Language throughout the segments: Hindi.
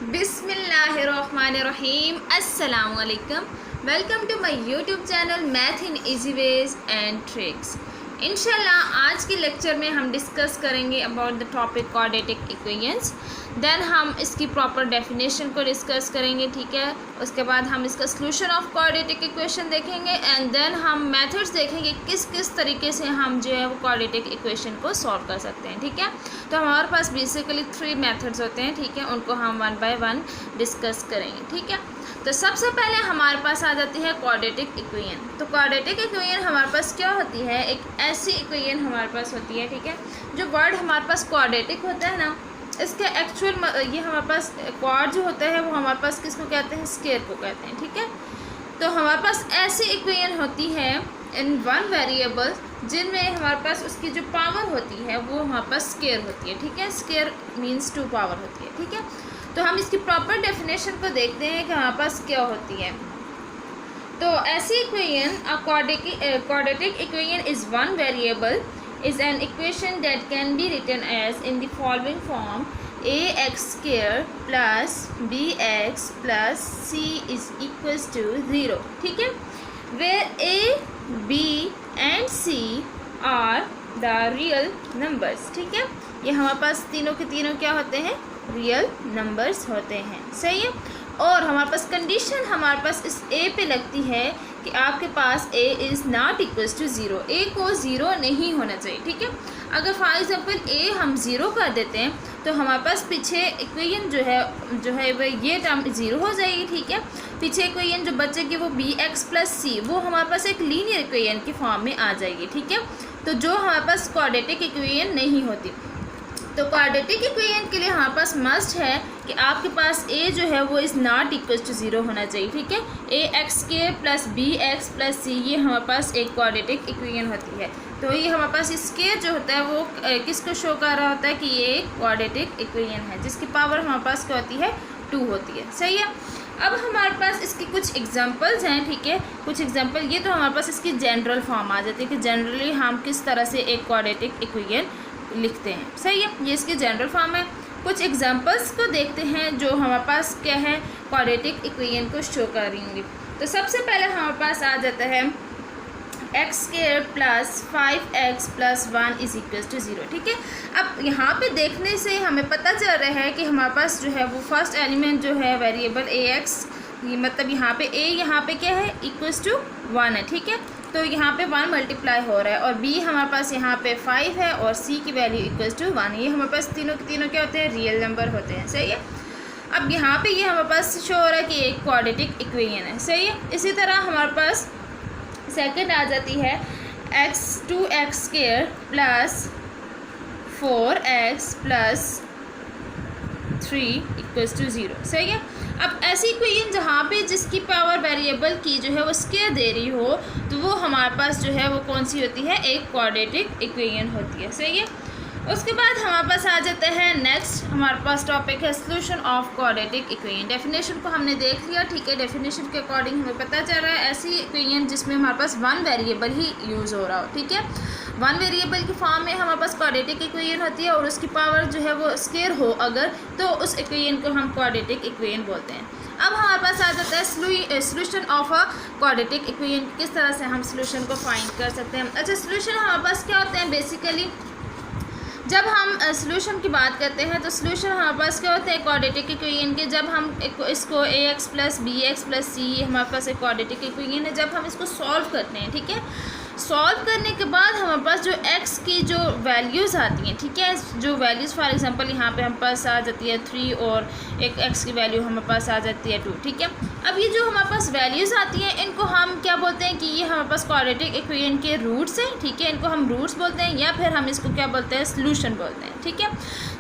बिस्मिल्लाहिर्रहमानिर्रहीम। अस्सलामुअलैकुम। Welcome to my YouTube channel math in easy ways and tricks. इंशाल्लाह आज के लेक्चर में हम डिस्कस करेंगे about the topic quadratic equations. Then हम इसकी प्रॉपर डेफिनेशन को डिस्कस करेंगे, ठीक है। उसके बाद हम इसका सॉल्यूशन ऑफ क्वाड्रेटिक इक्वेशन देखेंगे एंड देन हम मेथड्स देखेंगे किस किस तरीके से हम जो है वो क्वाड्रेटिक इक्वेशन को सॉल्व कर सकते हैं, ठीक है। तो हमारे पास बेसिकली 3 मेथड्स होते हैं, ठीक है। उनको हम 1 बाय 1 डिस्कस करेंगे, ठीक है। तो सबसे पहले हमारे पास आ जाती है क्वाड्रेटिक इक्वेशन। तो क्वाड्रेटिक इक्वेशन हमारे पास क्या होती है, एक ऐसी इक्वेशन हमारे पास होती है, ठीक है। जो वर्ड हमारे पास क्वाड्रेटिक होता है ना, इसका एक्चुअल ये हमारे पास क्वाड जो होता है वो हमारे पास किसको कहते हैं, स्क्वायर को कहते हैं, ठीक है। तो हमारे पास ऐसी इक्वेशन होती है इन 1 वेरिएबल जिनमें हमारे पास उसकी जो पावर होती है वो हमारे पास स्क्वायर होती है, ठीक है। स्क्वायर मीन्स 2 पावर होती है, ठीक है। तो हम इसकी प्रॉपर डेफिनेशन को देखते हैं कि हमारे पास क्या होती है। तो ऐसी equation quadratic equation is 1 variable is an equation that can be written as in the following form: ax square plus bx plus c is equals to 0, ठीक है। where a, b and c are the real numbers, ठीक है। ये हमारे पास तीनों के तीनों क्या होते हैं, रियल नंबर्स होते हैं, सही है। और हमारे पास कंडीशन हमारे पास इस a पे लगती है कि आपके पास a is not equals to 0, a को 0 नहीं होना चाहिए, ठीक है। अगर फॉर एग्जांपल a हम 0 कर देते हैं तो हमारे पास पीछे इक्वेशन जो है वो ये टर्म 0 हो जाएगी, ठीक है। पीछे इक्वेशन जो बचेगी वो bx प्लस c, वो हमारे पास एक लीनियर इक्वेशन की फॉर्म में आ जाएगी, ठीक है। तो जो हमारे पास क्वाड्रेटिक इक्वेशन नहीं होती। तो क्वाड्रेटिक इक्वेशन के लिए हमारे पास मस्ट है कि आपके पास a जो है वो इज़ नॉट इक्वल टू 0 होना चाहिए, ठीक है। ax square plus bx plus c ये हमारे पास एक क्वाड्रेटिक इक्वेशन होती है। तो ये हमारे पास स्क्वायर जो होता है वो किसको शो कर रहा होता है कि ये एक क्वाड्रेटिक इक्वेशन है जिसकी पावर हमारे पास क्या होती है, 2 होती है, सही है। अब हमारे पास इसकी कुछ एग्जांपल्स हैं, ठीक है। कुछ एग्जांपल ये तो हमारे पास इसकी जनरल फॉर्म आ जाती है कि जनरली हम किस तरह से एक क्वाड्रेटिक इक्वेशन लिखते हैं, सही है। ये इसकी जनरल फॉर्म है। कुछ एग्जांपल्स को देखते हैं जो हमारे पास क्या है, क्वाड्रेटिक इक्वेशन को शो करेंगे। तो सबसे पहले हमारे पास आ जाता है x square plus 5x plus 1 is equal to 0, ठीक है। अब यहाँ पे देखने से हमें पता चल रहा है कि हमारे पास जो है वो फर्स्ट एलिमेंट जो है वेरिएबल ax, ये मतलब यहाँ पे a यहाँ पे क्या है, इक्वल्स टू 1 है, ठीक है। तो यहाँ पे 1 मल्टीप्लाई हो रहा है और b हमारे पास यहाँ पे 5 है और c की वैल्यू इक्वल्स टू 1 है। ये हमारे पास तीनों के तीनों क्या होते हैं, रियल नंबर होते हैं, सही है। अब यहाँ पे ये हमारे पास शो हो रहा है कि एक क्वाड्रेटिक इक्वेशन है, सही है। इसी तरह हमारे पास सेकंड आ जाती है x 2x square plus 4x plus 3 equals to 0, सही है। अब ऐसी इक्वेशन जहाँ पे जिसकी पावर वेरिएबल की जो है वो स्क्वायर दे रही हो तो वो हमारे पास जो है वो कौन सी होती है, एक क्वाड्रेटिक इक्वेशन होती है, सही है। उसके बाद हमारे पास आ जाता है नेक्स्ट हमारे पास टॉपिक है solution of quadratic equation. Definition को हमने देख लिया, ठीक है। डेफिनेशन के अकॉर्डिंग हमें पता चल रहा है ऐसी इक्वेशन जिसमें हमारे पास 1 वेरिएबल ही यूज़ हो रहा हो, ठीक है। 1 वेरिएबल की फॉर्म में हमारे पास क्वाड्रेटिक इक्वेशन होती है और उसकी पावर जो है वो स्क्वायर हो अगर, तो उस इक्वेशन को हम क्वाड्रेटिक इक्वेशन बोलते हैं। अब हमारे पास आ जाता है solution of a quadratic equation. किस तरह से हम सॉल्यूशन को फाइंड कर सकते हैं। अच्छा, सॉल्यूशन हमारे पास क्या होते हैं, बेसिकली जब हम सॉल्यूशन की बात करते हैं तो सॉल्यूशन हमारे पास क्या होते हैं क्वाड्रेटिक इक्वेशन के। जब हम इसको ax plus bx plus c हमारे पास एक क्वाड्रेटिक इक्वेशन है, जब हम इसको सॉल्व करते हैं, ठीक है। सॉल्व करने के बाद हमारे पास जो x की जो वैल्यूज़ आती हैं, ठीक है, जो वैल्यूज़ फॉर एग्जांपल यहाँ पे हमारे पास आ जाती है 3 और एक x की वैल्यू हमारे पास आ जाती है 2, ठीक है। अब ये जो हमारे पास वैल्यूज़ आती हैं इनको हम क्या बोलते हैं कि ये हमारे पास क्वाड्रेटिक इक्वेशन के रूट्स हैं, ठीक है। इनको हम रूट्स बोलते हैं या फिर हम इसको क्या बोलते हैं, सॉल्यूशन बोलते हैं, ठीक है।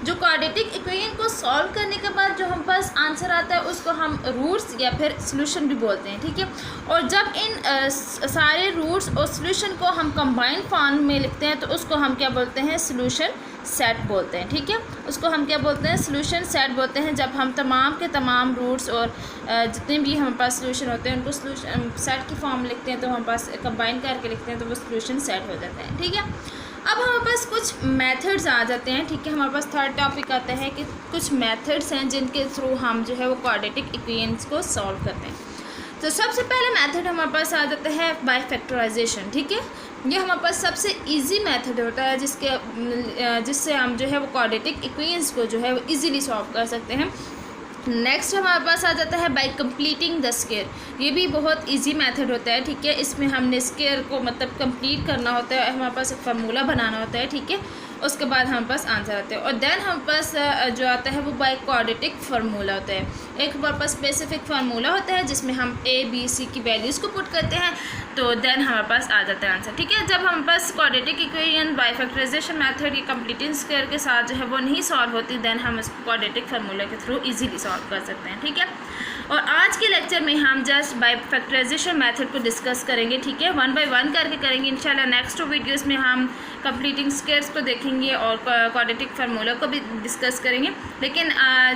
जो क्वाड्रेटिक इक्वेशन को सॉल्व करने के बाद जो हम पास आंसर आता है उसको हम रूट्स या फिर सॉल्यूशन भी बोलते हैं, ठीक है। और जब इन सारे रूट्स और सॉल्यूशन को हम कंबाइंड फॉर्म में लिखते हैं तो उसको हम क्या बोलते हैं, सॉल्यूशन सेट बोलते हैं, ठीक है। उसको हम क्या बोलते हैं, सॉल्यूशन सेट बोलते हैं। जब हम तमाम के तमाम रूट्स और जितने भी हमारे पास सॉल्यूशन होते हैं उनको सॉल्यूशन सेट की फॉर्म लिखते हैं तो हमारे पास कंबाइन करके लिखते हैं तो वो सॉल्यूशन सेट हो जाता है, ठीक है। अब हमारे पास कुछ मेथड्स आ जाते हैं, ठीक है। हमारे पास थर्ड टॉपिक आता है कि कुछ मेथड्स हैं जिनके थ्रू हम जो है वो क्वाड्रेटिक इक्वेशंस को सॉल्व करते हैं। तो सबसे पहले मेथड हमारे पास आ जाता है बाय फैक्टराइजेशन, ठीक है। ये हमारे पास सबसे इजी मेथड होता है जिससे हम जो है वो क्वाड्रेटिक इक्वेशंस को जो है वो इजीली सॉल्व कर सकते हैं। नेक्स्ट हमारे पास आ जाता है बाय कंप्लीटिंग द स्क्वायर। ये भी बहुत इजी मेथड होता है, ठीक है। इसमें हमने स्क्वायर को मतलब कंप्लीट करना होता है, हमारे पास एक फार्मूला बनाना होता है, ठीक है। उसके बाद हमारे पास आंसर आते हैं और देन हमारे पास जो आता है वो बाय क्वाड्रेटिक फार्मूला होता है। एक हमारे पास स्पेसिफिक फार्मूला होता है जिसमें हम ए बी सी की वैल्यूज़ को पुट करते हैं, तो देन हमारे पास आ जाता है आंसर, ठीक है। जब हमारे पास quadratic equation by factorization method या कंप्लीटिंग स्क्वायर के साथ जो है वो नहीं सॉल्व होती, देन हम इस क्वाड्रेटिक फार्मूला के थ्रू इजीली सॉल्व कर सकते हैं, ठीक है। और आज के लेक्चर में हम जस्ट बाय फैक्टराइजेशन मेथड को डिस्कस करेंगे, ठीक है। 1 बाय 1 करके करेंगे इंशाल्लाह। नेक्स्ट वीडियोस में हम कंप्लीटिंग स्क्वायर्स को देखेंगे और क्वाड्रेटिक फार्मूला को भी डिस्कस करेंगे, लेकिन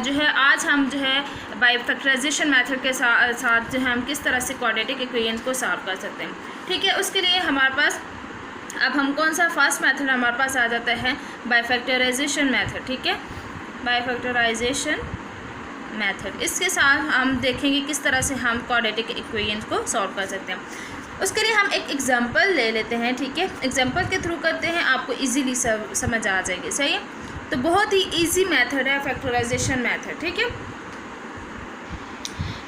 जो है आज हम जो है बाय फैक्टराइजेशन मेथड के साथ जो है हम किस तरह से क्वाड्रेटिक इक्वेशन को सॉल्व कर सकते हैं, ठीक है। उसके लिए हमारे पास अब हम कौन सा फर्स्ट मेथड हमारे पास आ जाता है बाय फैक्टराइजेशन मेथड, ठीक है। बाय फैक्टराइजेशन मेथड, इसके साथ हम देखेंगे किस तरह से हम क्वाड्रेटिक इक्वेशन को सॉल्व कर सकते हैं। उसके लिए हम एक एग्जांपल ले लेते हैं, ठीक है। एग्जांपल के थ्रू करते हैं, आपको इजीली समझ आ जाएगी, सही है। तो बहुत ही इजी मेथड है फैक्टराइजेशन मेथड, ठीक है।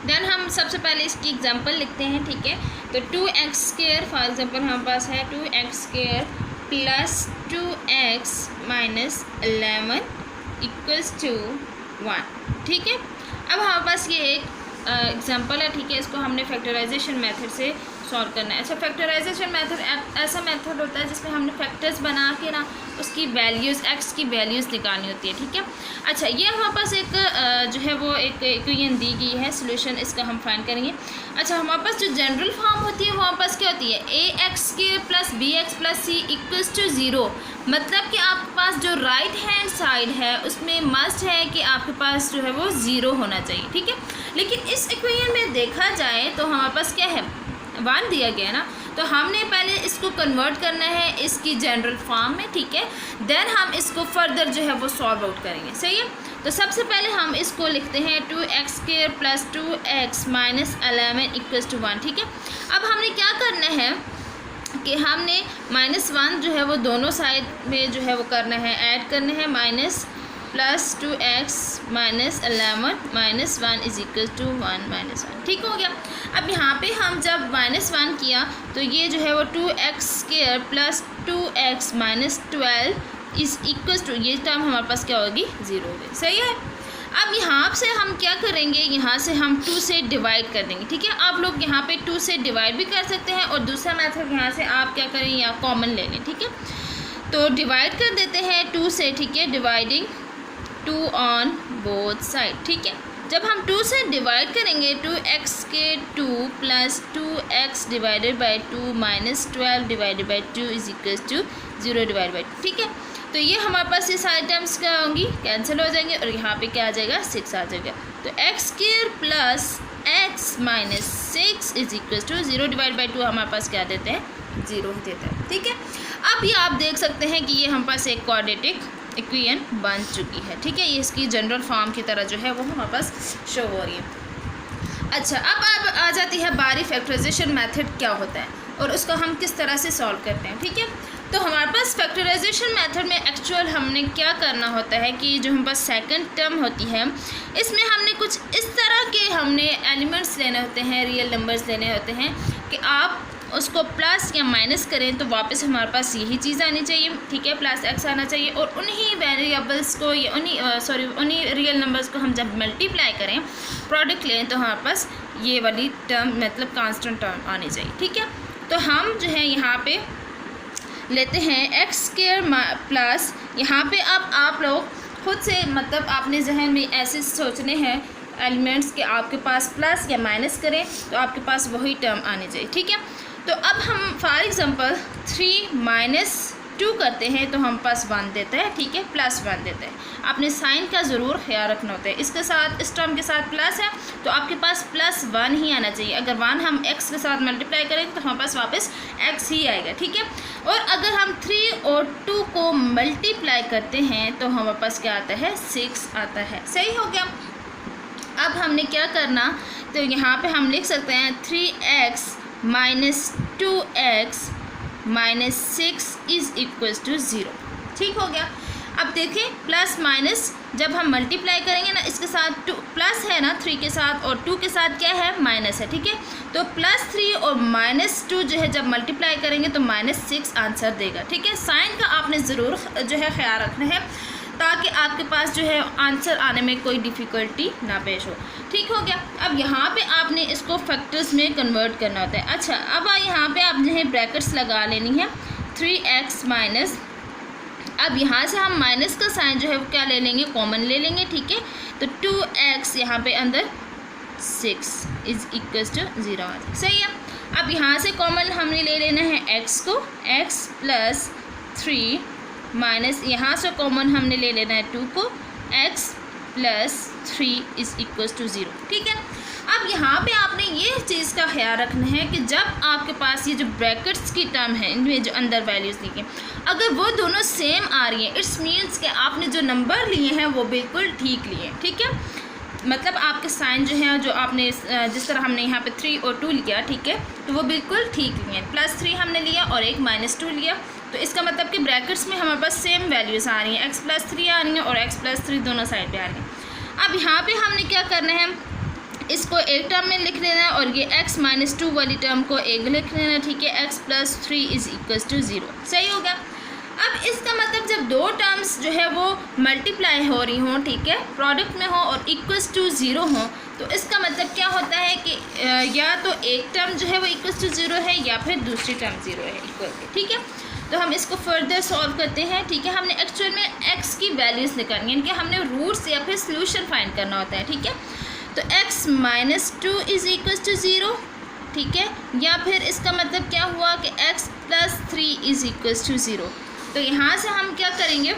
देन हम सबसे पहले इसकी एग्जांपल लिखते हैं, ठीक है। तो 2x² फॉर एग्जांपल हमारे पास है 2x² plus 2x minus 11 equals to 1, ठीक है। अब हमारे पास ये एक एग्जांपल है, ठीक है। इसको हमने फैक्टराइजेशन मेथड से सॉल्व करना है। अच्छा, फैक्टराइजेशन मेथड ऐसा मेथड होता है जिसमें हमने फैक्टर्स बना के ना उसकी वैल्यूज़ एक्स की वैल्यूज़ निकालनी होती है, ठीक है। अच्छा, ये हमारे पास एक जो है वो एक इक्वेशन दी गई है, सोल्यूशन इसका हम फाइंड करेंगे। अच्छा, हमारे पास जो जनरल फॉर्म होती है वो हमारे पास क्या होती है, ax² plus bx plus c equals to 0। मतलब कि आपके पास जो राइट हैंड साइड है उसमें मस्ट है कि आपके पास जो है वो 0 होना चाहिए, ठीक है। लेकिन इस इक्वेशन में देखा जाए तो हमारे पास क्या है, 1 दिया गया ना, तो हमने पहले इसको कन्वर्ट करना है इसकी जनरल फॉर्म में, ठीक है। देन हम इसको फर्दर जो है वो सॉल्व आउट करेंगे, सही है। तो सबसे पहले हम इसको लिखते हैं 2x² plus 2x minus 11 equals to 1, ठीक है। अब हमने क्या करना है कि हमने -1 जो है वो दोनों साइड में जो है वो करना है, ऐड करना है, minus plus 2x minus 11 minus 1 is equal to 1 minus 1, ठीक हो गया। अब यहाँ पे हम जब -1 किया तो ये जो है वो 2x² plus 2x minus 12 is equal to, ये टर्म हमारे पास क्या होगी, 0 होगी, सही है। अब यहाँ से हम क्या करेंगे, यहाँ से हम 2 से डिवाइड कर देंगे, ठीक है। आप लोग यहाँ पे 2 से डिवाइड भी कर सकते हैं और दूसरा मेथड यहाँ से आप क्या करें, या कॉमन ले लें, ठीक है। तो डिवाइड कर देते हैं 2 से, ठीक है। डिवाइडिंग 2 ऑन बोथ साइड, ठीक है। जब हम 2 से डिवाइड करेंगे 2x² plus 2x divided by 2 minus 12 divided by 2 is equal to 0 divide by 2, ठीक है। तो ये हमारे पास ये सारे टर्म्स क्या होंगी, कैंसिल हो जाएंगे और यहाँ पे क्या आ जाएगा, 6 आ जाएगा। तो x² plus x minus 6 is equal to 0 divide by 2 हमारे पास क्या देते हैं, 0 देता है, ठीक है। अब ये आप देख सकते हैं कि ये हमारे पास एक क्वाड्रेटिक इक्वेशन बन चुकी है, ठीक है। ये इसकी जनरल फॉर्म की तरह जो है वो हमारे पास शो हो रही है। अच्छा, अब आ जाती है बारी फैक्टराइजेशन मेथड क्या होता है और उसको हम किस तरह से सॉल्व करते हैं, ठीक है। तो हमारे पास फैक्टराइजेशन मेथड में एक्चुअल हमने क्या करना होता है कि जो हमारे पास सेकंड टर्म होती है इसमें हमने कुछ इस तरह के हमने एलिमेंट्स लेने होते हैं, रियल नंबर्स लेने होते हैं कि आप उसको प्लस या माइनस करें तो वापस हमारे पास यही चीज़ आनी चाहिए, ठीक है। प्लस x आना चाहिए और उन्हीं वेरिएबल्स को या उन्हीं रियल नंबर्स को हम जब मल्टीप्लाई करें, प्रोडक्ट लें, तो हमारे पास ये वाली टर्म मतलब कांस्टेंट टर्म आनी चाहिए, ठीक है। तो हम जो है यहाँ पे लेते हैं x² प्लस, यहाँ पे अब आप लोग खुद से मतलब आपने जहन में ऐसे सोचने हैं एलिमेंट्स के आपके पास प्लस या माइनस करें तो आपके पास वही टर्म आनी चाहिए, ठीक है। तो अब हम फॉर एग्ज़ाम्पल 3 माइनस 2 करते हैं तो हम पास 1 देता है, ठीक है, +1 देता है। आपने साइन का ज़रूर ख्याल रखना होता है। इसके साथ, इस टर्म के साथ प्लस है तो आपके पास +1 ही आना चाहिए। अगर 1 हम x के साथ मल्टीप्लाई करेंगे तो हमारे पास वापस x ही आएगा, ठीक है। और अगर हम 3 और 2 को मल्टीप्लाई करते हैं तो हमारे पास क्या आता है, 6 आता है। सही हो गया। अब हमने क्या करना, तो यहाँ पे हम लिख सकते हैं 3x minus 2x minus 6 is equals to 0। ठीक हो गया। अब देखें प्लस माइनस जब हम मल्टीप्लाई करेंगे ना, इसके साथ 2 प्लस है ना 3 के साथ, और 2 के साथ क्या है, माइनस है, ठीक है। तो +3 और -2 जो है जब मल्टीप्लाई करेंगे तो -6 आंसर देगा, ठीक है। साइन का आपने ज़रूर जो है ख्याल रखना है ताकि आपके पास जो है आंसर आने में कोई डिफ़िकल्टी ना पेश हो। ठीक हो गया। अब यहाँ पे आपने इसको फैक्टर्स में कन्वर्ट करना होता है। अच्छा, अब यहाँ पे आप जो है ब्रैकेट्स लगा लेनी है 3x माइनस, अब यहाँ से हम माइनस का साइन जो है वो क्या ले लेंगे, कॉमन ले लेंगे, ठीक है। तो 2x यहाँ पे अंदर 6 इज़ इक्वल्स टू 0 आ जाए। सही है। अब यहाँ से कॉमन हमने ले लेना है x को, x प्लस 3 माइनस यहाँ से कॉमन हमने ले लेना है 2 को, x plus 3 is equals to 0, ठीक है। अब यहाँ पे आपने ये चीज़ का ख्याल रखना है कि जब आपके पास ये जो ब्रैकेट्स की टर्म है, इनमें जो अंदर वैल्यूज़ लिखी हैं, अगर वो दोनों सेम आ रही हैं, इट्स मीन्स कि आपने जो नंबर लिए हैं वो बिल्कुल ठीक लिए हैं, ठीक है। मतलब आपके साइन जो है, जो आपने जिस तरह हमने यहाँ पे 3 और 2 लिया, ठीक है, तो वो बिल्कुल ठीक लिए हैं। +3 हमने लिया और एक -2 लिया, तो इसका मतलब कि ब्रैकेट्स में हमारे पास सेम वैल्यूज़ आ रही हैं, x + 3 आ रही हैं और x + 3 दोनों साइड पे आ रही हैं। अब यहाँ पे हमने क्या करना है, इसको एक टर्म में लिख लेना है और ये x - 2 वाली टर्म को एक लिख लेना है, ठीक है। x + 3 is equals to 0। सही हो गया। अब इसका मतलब जब दो टर्म्स जो है वो मल्टीप्लाई हो रही हों, ठीक है, प्रोडक्ट में हो और इक्वल्स टू 0 हो, तो इसका मतलब क्या होता है कि या तो एक टर्म जो है वो इक्वल्स टू 0 है या फिर दूसरी टर्म 0 है इक्वल के, ठीक है। तो हम इसको फर्दर सॉल्व करते हैं, ठीक है। हमने एक्चुअल में x की वैल्यूज़ निकालनी है, इनके हमने रूट्स या फिर सोल्यूशन फाइंड करना होता है, ठीक है। तो x - 2 इज़ इक्वल्स टू 0, ठीक है, या फिर इसका मतलब क्या हुआ कि x + 3 इज़ इक्वल्स टू 0। तो यहाँ से हम क्या करेंगे,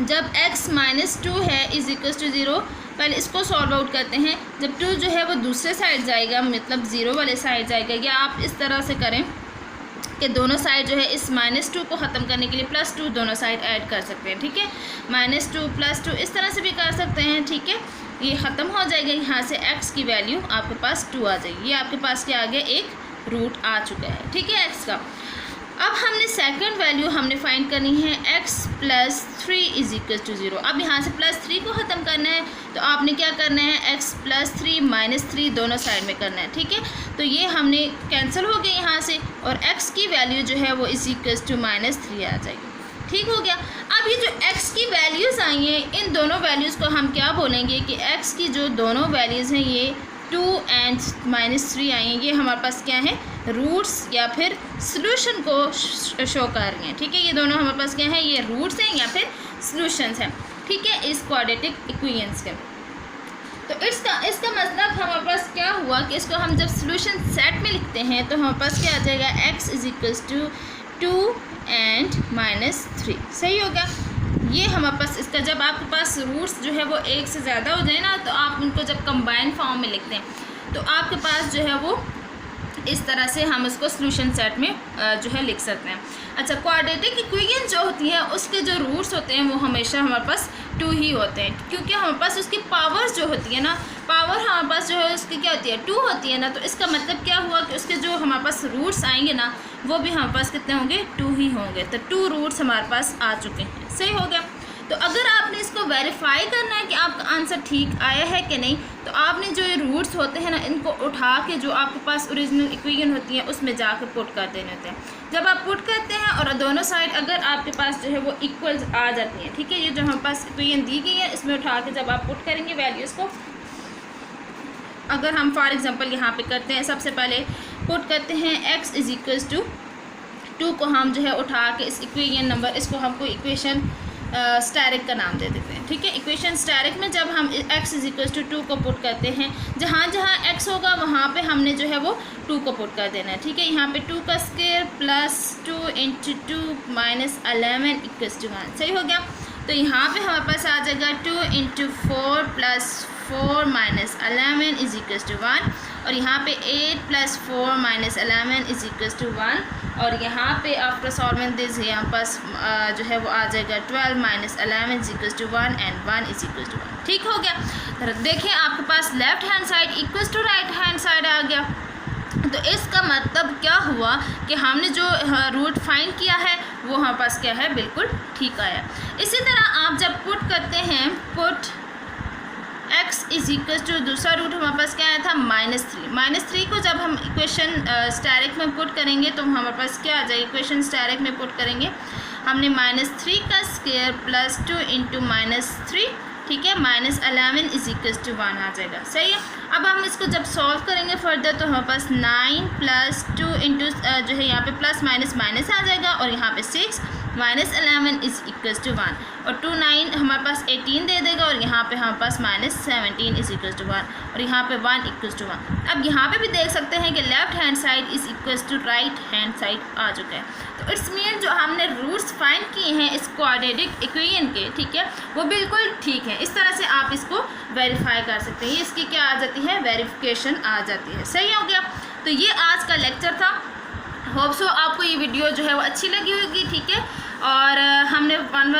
जब x - 2 है इज़ इक्वल्स टू 0, पहले इसको सॉल्व आउट करते हैं। जब 2 जो है वो दूसरे साइड जाएगा, मतलब 0 वाले साइड जाएगा, या आप इस तरह से करें कि दोनों साइड जो है इस -2 को ख़त्म करने के लिए +2 दोनों साइड ऐड कर सकते हैं, ठीक है। -2 + 2 इस तरह से भी कर सकते हैं, ठीक है। ये ख़त्म हो जाएगा, यहाँ से x की वैल्यू आपके पास 2 आ जाएगी। ये आपके पास क्या आ गया, एक रूट आ चुका है, ठीक है, x का। अब हमने सेकंड वैल्यू हमने फाइंड करनी है x + 3 इज़ इक्वल टू 0। अब यहाँ से +3 को ख़त्म करना है तो आपने क्या करना है, x + 3 -3 दोनों साइड में करना है, ठीक है। तो ये हमने कैंसिल हो गया यहाँ से, और x की वैल्यू जो है वो इज़ इक्वल टू -3 आ जाएगी। ठीक हो गया। अब ये जो x की वैल्यूज़ आई हैं, इन दोनों वैल्यूज़ को हम क्या बोलेंगे कि x की जो दोनों वैल्यूज़ हैं, ये 2 और -3 आई हैं, ये हमारे पास क्या है, रूट्स या फिर सॉल्यूशन को शो कर रही हैं, ठीक है। ये दोनों हमारे पास क्या है, ये रूट्स हैं या फिर सॉल्यूशंस हैं, ठीक है, इस क्वाड्रेटिक इक्वेशंस के। तो इसका मतलब हमारे पास क्या हुआ कि इसको हम जब सॉल्यूशन सेट में लिखते हैं तो हमारे पास क्या आ जाएगा, x इज़ इक्वल्स टू 2 और -3। सही होगा। ये हमारे पास इसका जब आपके पास रूट्स जो है वो एक से ज़्यादा हो जाए ना, तो आप उनको जब कंबाइन फॉर्म में लिखते हैं तो आपके पास जो है वो इस तरह से हम इसको सॉल्यूशन सेट में जो है लिख सकते हैं। अच्छा, क्वाड्रेटिक इक्वेशन जो होती है उसके जो रूट्स होते हैं वो हमेशा हमारे पास 2 ही होते हैं, क्योंकि हमारे पास उसकी पावर्स जो होती है ना, पावर हमारे पास जो है उसकी क्या होती है, 2 होती है ना। तो इसका मतलब क्या हुआ कि उसके जो हमारे पास रूट्स आएंगे ना, वो भी हमारे पास कितने होंगे, 2 ही होंगे। तो 2 रूट्स हमारे पास आ चुके हैं। सही हो गया। तो अगर आपने इसको वेरीफाई करना है कि आपका आंसर ठीक आया है कि नहीं, तो आपने जो ये रूट्स होते हैं ना, इनको उठा के जो आपके पास ओरिजिनल इक्वेशन होती है उसमें जाकर पुट कर देने होते हैं। जब आप पुट करते हैं और दोनों साइड अगर आपके पास जो है वो इक्वल्स आ जाती हैं, ठीक है, ये जो हमारे पास इक्वेशन दी गई है इसमें उठा के जब आप पुट करेंगे वैल्यूज़ को, अगर हम फॉर एग्जांपल यहाँ पे करते हैं, सबसे पहले पुट करते हैं x इज़ इक्वल्स टू 2 को हम जो है उठा के इस इक्वेशन नंबर, इसको हम कोई इक्वेशन स्टैरिक का नाम दे देते हैं, ठीक है। इक्वेशन स्टैरिक में जब हम x इज़ इक्वल्स टू 2 को पुट करते हैं, जहाँ जहाँ x होगा वहाँ पे हमने जो है वो 2 को पुट कर देना है, ठीक है। यहाँ पे 2 का square plus 2 into 2 minus 11 equals to 1, सही हो गया। तो यहाँ पे हमारे पास आ जाएगा 2 into 4 plus 4 minus 11 is equals to 1, और यहाँ पे 8 plus 4 minus 11 is equals to 1, और यहाँ पे आफ्टर सॉल्विंग दिस यहाँ पास जो है वो आ जाएगा 12 minus 11 is equals to 1 and 1 is equals to 1, ठीक हो गया। देखिए आपके पास left hand side equals to right hand side आ गया। तो इसका मतलब क्या हुआ कि हमने जो रूट फाइंड किया है वो हमारे पास क्या है, बिल्कुल ठीक आया। इसी तरह आप जब पुट करते हैं, put x is equal to दूसरा रूट हमारे पास क्या आया था, -3 को जब हम इक्वेशन डायरेक्ट में पुट करेंगे तो हमारे पास क्या आ जाएगा, इक्वेशन डायरेक्ट में पुट करेंगे हमने -3 का स्क्वायर प्लस 2 इंटू -3, ठीक है, -11 इज इक्वल टू 1 आ जाएगा, सही है। अब हम इसको जब सॉल्व करेंगे फर्दर तो हमारे पास 9 प्लस 2 इंटू जो है यहाँ पे प्लस माइनस माइनस आ जाएगा, और यहाँ पे 6 माइनस 11 इज इक्वल टू 1, और 2 9 हमारे पास 18 दे देगा, और यहाँ पे हमारे पास -17 इज इक्वल टू 1, और यहाँ पे 1 इक्वल टू 1। अब यहाँ पे भी देख सकते हैं कि left hand side is equal to right hand side आ चुका है। तो इट्स मीन जो हमने रूट्स फाइंड किए हैं इस क्वाड्रेटिक इक्वेशन के, ठीक है, वो बिल्कुल ठीक है। इस तरह से आप इसको वेरीफाई कर सकते हैं, ये इसकी क्या आ जाती है, वेरिफिकेशन आ जाती है, सही हो गया। तो ये आज का लेक्चर था। होप सो आपको ये वीडियो जो है वो अच्छी लगी होगी, ठीक है। और हमने वन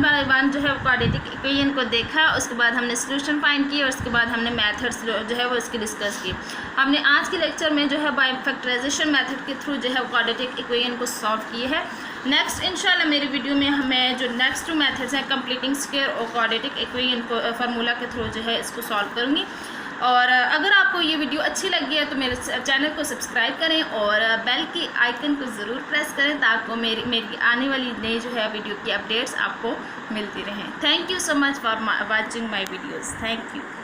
बाय वन जो है क्वाड्रेटिक इक्वेशन को देखा, उसके बाद हमने सोल्यूशन फाइंड किए, और उसके बाद हमने मेथड्स जो है वो इसकी डिस्कस की। हमने आज के लेक्चर में जो है बाय फैक्टराइजेशन मेथड के थ्रू जो है क्वाड्रेटिक इक्वेशन को सॉल्व किए है। नेक्स्ट इंशाल्लाह मेरी वीडियो में हमें जो नेक्स्ट 2 मेथड्स हैं, कंप्लीटिंग स्क्वायर और क्वाड्रेटिक इक्वेशन को फार्मूला के थ्रू जो है इसको सॉल्व करूँगी। और अगर आपको ये वीडियो अच्छी लगी है तो मेरे चैनल को सब्सक्राइब करें और बेल की आइकन को ज़रूर प्रेस करें ताकि मेरी आने वाली नई जो है वीडियो की अपडेट्स आपको मिलती रहें। Thank you so much for watching my videos. Thank you.